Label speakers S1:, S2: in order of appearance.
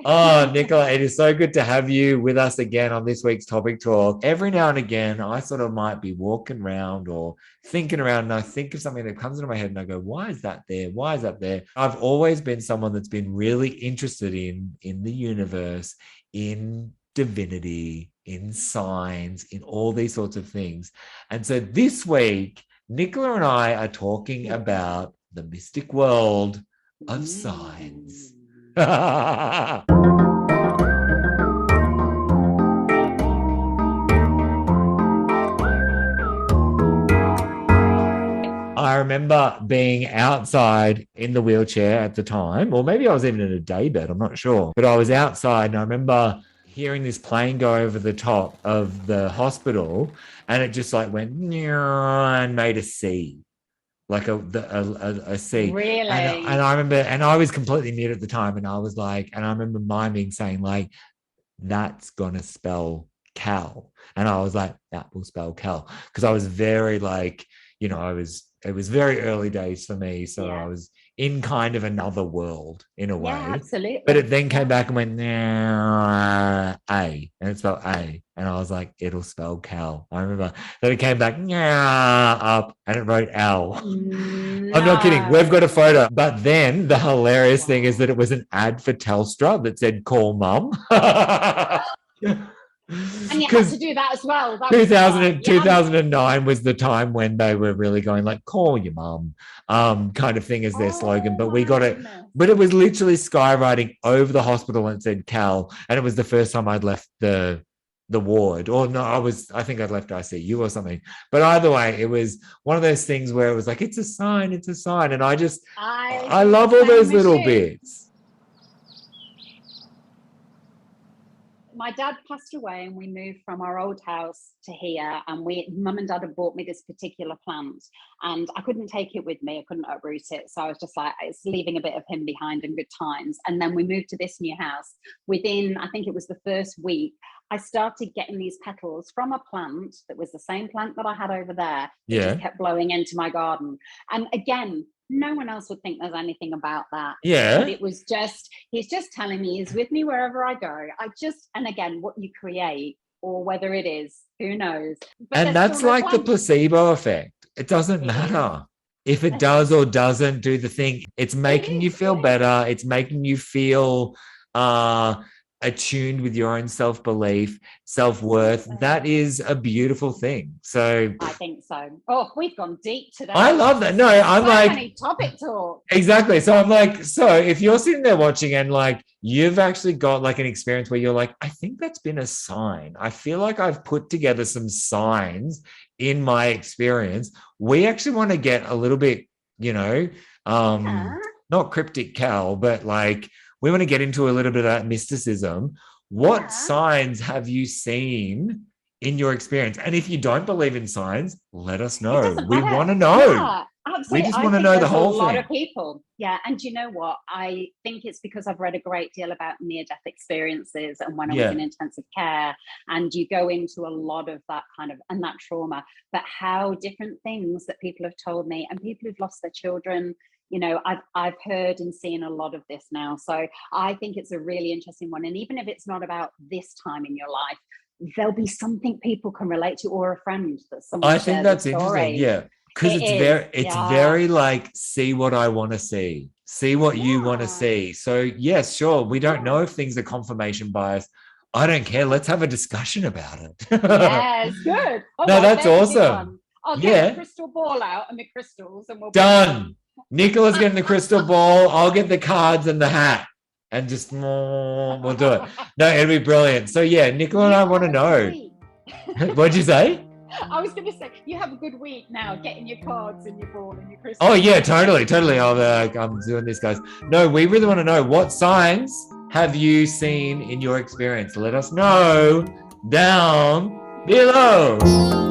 S1: Oh, Nicola, it is so good to have you with us again on this week's Topic Talk. Every now and again, I sort of might be walking around or thinking around, and I think of something that comes into my head and I go, why is that there? Why is that there? I've always been someone that's been really interested in the universe, in divinity, in signs, in all these sorts of things. And so this week, Nicola and I are talking about the mystic world of signs. I remember being outside in the wheelchair at the time, or maybe I was even in a daybed, I'm not sure. But I was outside and I remember hearing this plane go over the top of the hospital and it just like went and made a C. Like a C.
S2: Really?
S1: And I remember, and I was completely mute at the time, and I was like, and I remember miming saying, like, that's gonna spell Cal. And I was like, that will spell Cal. Because I was very like, it was very early days for me. So I was in kind of another world in a way.
S2: Yeah, absolutely.
S1: But it then came back and went, nah, A. And it spelled A. And I was like, it'll spell Cal. I remember. Then it came back, nah, up, and it wrote L. No. I'm not kidding. We've got a photo. But then the hilarious thing is that it was an ad for Telstra that said, call mum.
S2: And you had to do that as well. That
S1: 2009 was the time when they were really going like, call your mum, kind of thing as their slogan. But we got it. But it was literally skywriting over the hospital and it said Cal. And it was the first time I'd left the ward. Or no, I think I'd left ICU or something. But either way, it was one of those things where it was like, it's a sign. And I love all those little bits.
S2: My dad passed away and we moved from our old house to here, and mum and dad had bought me this particular plant and I couldn't take it with me. I couldn't uproot it. So I was just like, it's leaving a bit of him behind in good times. And then we moved to this new house. Within, I think it was the first week, I started getting these petals from a plant that was the same plant that I had over there. It just kept blowing into my garden. And again, no one else would think there's anything about that.
S1: Yeah.
S2: But it was just, he's just telling me he's with me wherever I go. And again, what you create or whether it is, who knows? But
S1: and that's like the placebo effect. It doesn't matter if it does or doesn't do the thing. It's making you feel better. It's making you feel attuned with your own self-belief, self-worth. That is a beautiful thing. So
S2: I think so. Oh, we've gone deep today.
S1: I love that. No, I'm so like
S2: many topic talk.
S1: Exactly. So I'm like, so if you're sitting there watching and like you've actually got like an experience where you're like, I think that's been a sign. I feel like I've put together some signs in my experience. We actually want to get a little bit, not cryptic, Cal, but like we want to get into a little bit of that mysticism. What signs have you seen in your experience? And if you don't believe in signs, let us know. We want to know.
S2: Yeah, absolutely.
S1: We just want to know the whole thing.
S2: A lot of people. Yeah. And you know what? I think it's because I've read a great deal about near-death experiences and when I was in intensive care, and you go into a lot of that kind of, and that trauma, but how different things that people have told me, and people who've lost their children, I've heard and seen a lot of this now. So I think it's a really interesting one. And even if it's not about this time in your life, there'll be something people can relate to, or a friend that someone
S1: I think that's interesting. Yeah. Because it's very like, see what I want to see what you want to see. So yes, sure. We don't know if things are confirmation bias. I don't care. Let's have a discussion about it.
S2: Yes, good.
S1: Oh, no, that's awesome.
S2: I'll get the crystal ball out and the crystals and we'll
S1: done. Nicola's getting the crystal ball. I'll get the cards and the hat, and just we'll do it. No, it'll be brilliant. So yeah, Nicola and I want to know. What'd you say?
S2: I was going to say, you have a good week now, getting your cards and your ball and your crystal.
S1: Oh yeah, totally. I'm doing this, guys. No, we really want to know, what signs have you seen in your experience? Let us know down below.